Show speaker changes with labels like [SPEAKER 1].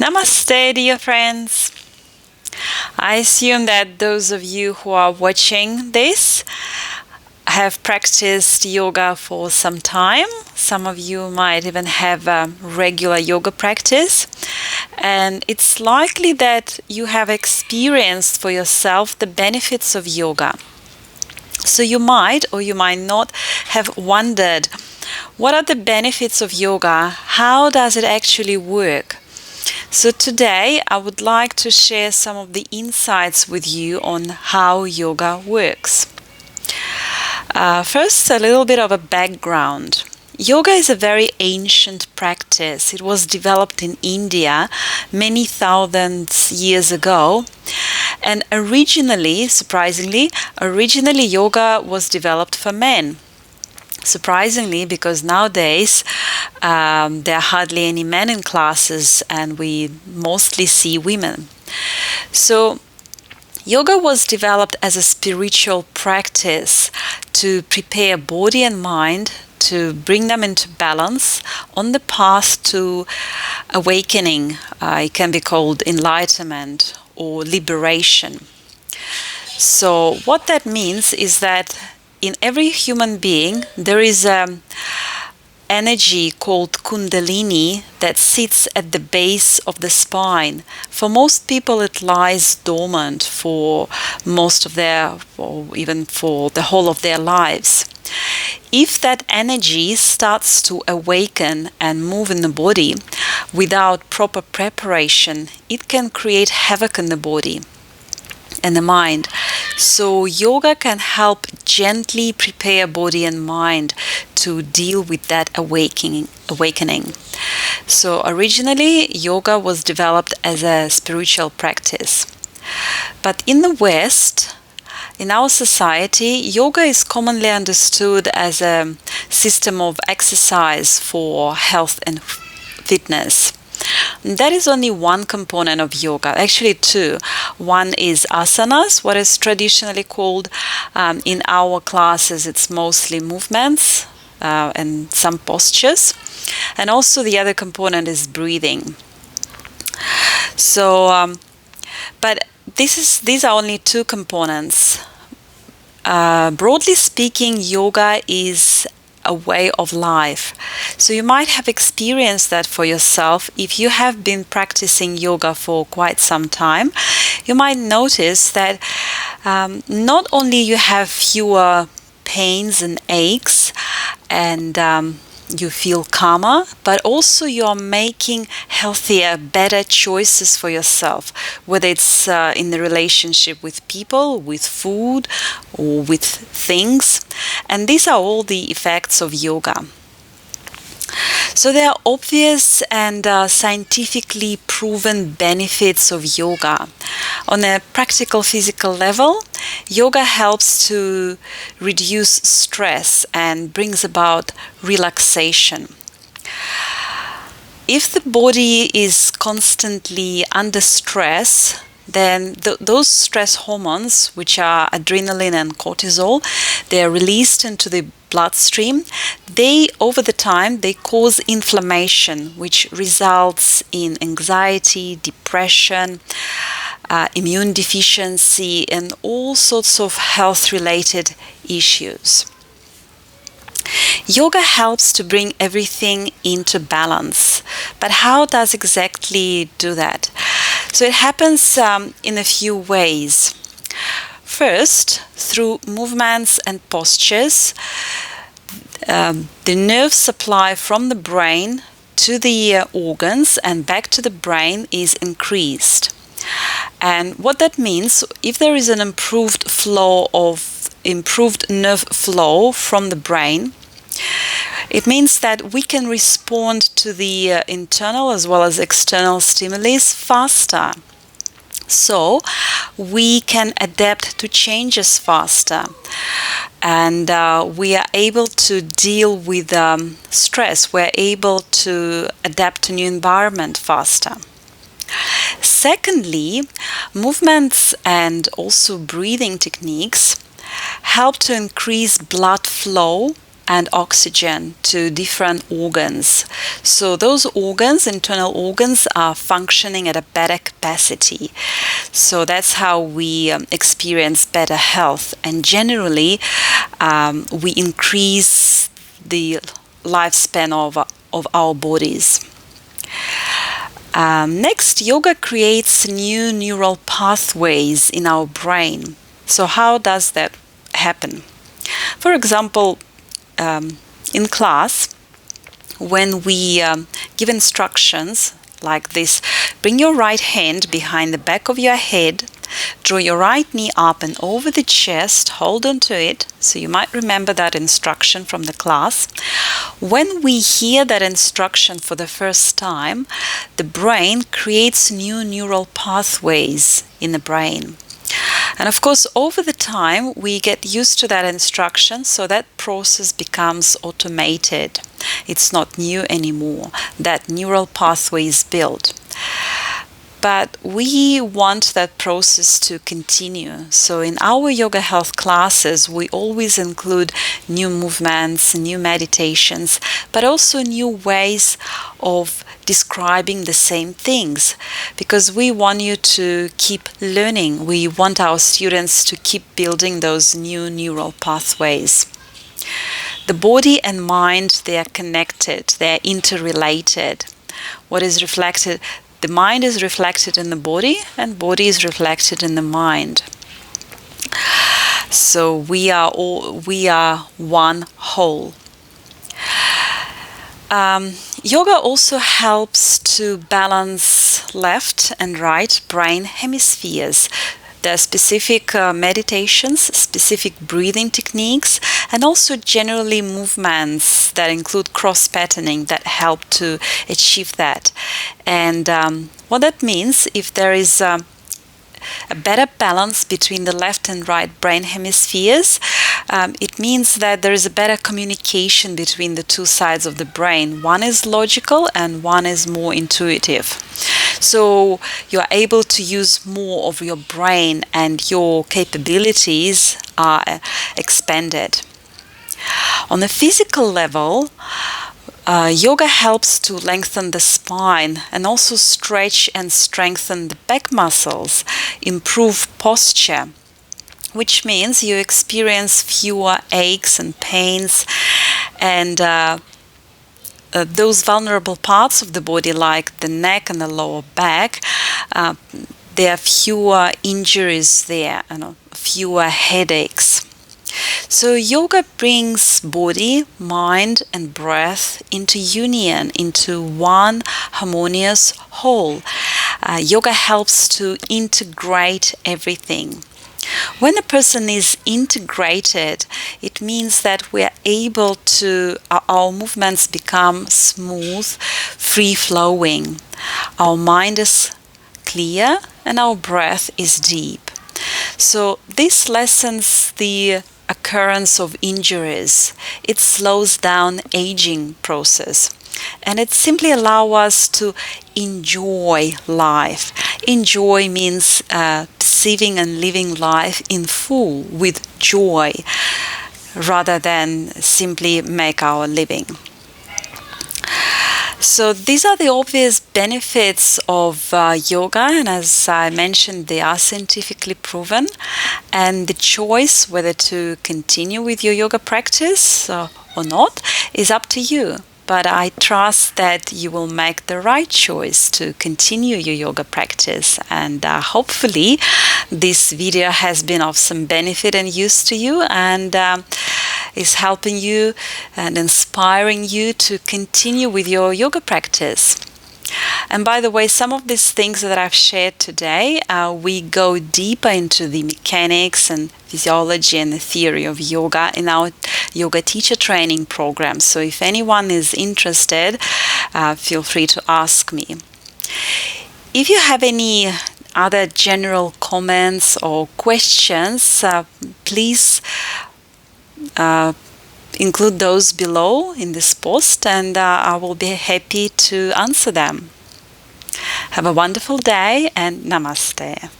[SPEAKER 1] Namaste, dear friends. I assume that those of you who are watching this have practiced yoga for some time. Some of you might even have a regular yoga practice. And it's likely that you have experienced for yourself the benefits of yoga. So you might or you might not have wondered, what are the benefits of yoga? How does it actually work? So today I would like to share some of the insights with you on how yoga works. First, a little bit of a background. Yoga is a very ancient practice. It was developed in India many thousands years ago. And surprisingly, yoga was developed for men. Surprisingly, because nowadays there are hardly any men in classes and we mostly see women. So yoga was developed as a spiritual practice to prepare body and mind, to bring them into balance on the path to awakening. It can be called enlightenment or liberation. So what that means is that in every human being, there is an energy called Kundalini that sits at the base of the spine. For most people, it lies dormant for most of or even for the whole of their lives. If that energy starts to awaken and move in the body without proper preparation, it can create havoc in the body and the mind. So yoga can help gently prepare body and mind to deal with that awakening. So originally yoga was developed as a spiritual practice. But in the West, in our society, yoga is commonly understood as a system of exercise for health and fitness. That is only one component of yoga, actually two. One is asanas, what is traditionally called. In our classes, it's mostly movements and some postures. And also the other component is breathing. So, but these are only two components. Broadly speaking, yoga is a way of life. So you might have experienced that for yourself. If you have been practicing yoga for quite some time, you might notice that not only you have fewer pains and aches and you feel calmer, but also you're making healthier, better choices for yourself, whether it's in the relationship with people, with food, or with things. And these are all the effects of yoga. So there are obvious and scientifically proven benefits of yoga. On a practical physical level, yoga helps to reduce stress and brings about relaxation. If the body is constantly under stress, then those stress hormones, which are adrenaline and cortisol, they are released into the bloodstream. Over the time, they cause inflammation, which results in anxiety, depression, immune deficiency, and all sorts of health-related issues. Yoga helps to bring everything into balance. But how does exactly do that? So it happens in a few ways. First, through movements and postures, the nerve supply from the brain to the organs and back to the brain is increased. And what that means, if there is an improved nerve flow from the brain, it means that we can respond to the internal as well as external stimuli faster. So we can adapt to changes faster, and we are able to deal with stress. We're able to adapt to new environment faster. Secondly, movements and also breathing techniques help to increase blood flow and oxygen to different organs. So those organs, internal organs, are functioning at a better capacity. So that's how we experience better health, and generally we increase the lifespan of our bodies. Next, yoga creates new neural pathways in our brain. So how does that happen? For example, in class, when we give instructions like this, bring your right hand behind the back of your head, draw your right knee up and over the chest, hold on to it. So you might remember that instruction from the class. When we hear that instruction for the first time, the brain creates new neural pathways in the brain. And of course, over the time, we get used to that instruction, so that process becomes automated. It's not new anymore. That neural pathway is built. But we want that process to continue. So in our yoga health classes, we always include new movements, new meditations, but also new ways of describing the same things, because we want you to keep learning. We want our students to keep building those new neural pathways. The body and mind, they are connected, they are interrelated. What is reflected? The mind is reflected in the body, and body is reflected in the mind. So we are one whole. Yoga also helps to balance left and right brain hemispheres. There are specific meditations, specific breathing techniques, and also generally movements that include cross-patterning that help to achieve that. And what that means, if there is a better balance between the left and right brain hemispheres, it means that there is a better communication between the two sides of the brain. One is logical and one is more intuitive. So you are able to use more of your brain, and your capabilities are expanded. On a physical level, yoga helps to lengthen the spine and also stretch and strengthen the back muscles, improve posture, which means you experience fewer aches and pains, and those vulnerable parts of the body like the neck and the lower back, there are fewer injuries there and fewer headaches. So yoga brings body, mind and breath into union, into one harmonious whole. Yoga helps to integrate everything. When a person is integrated, it means that we are able to, our movements become smooth, free-flowing. Our mind is clear and our breath is deep. So this lessens the occurrence of injuries. It slows down aging process, and it simply allows us to enjoy life. Enjoy means perceiving and living life in full with joy, rather than simply make our living. So these are the obvious benefits of yoga, and as I mentioned, they are scientifically proven, and the choice whether to continue with your yoga practice or not is up to you. But I trust that you will make the right choice to continue your yoga practice, and hopefully this video has been of some benefit and use to you, and is helping you and inspiring you to continue with your yoga practice. And by the way, some of these things that I've shared today, we go deeper into the mechanics and physiology and the theory of yoga in our yoga teacher training program. So if anyone is interested, feel free to ask me. If you have any other general comments or questions, please include those below in this post, and I will be happy to answer them. Have a wonderful day, and namaste.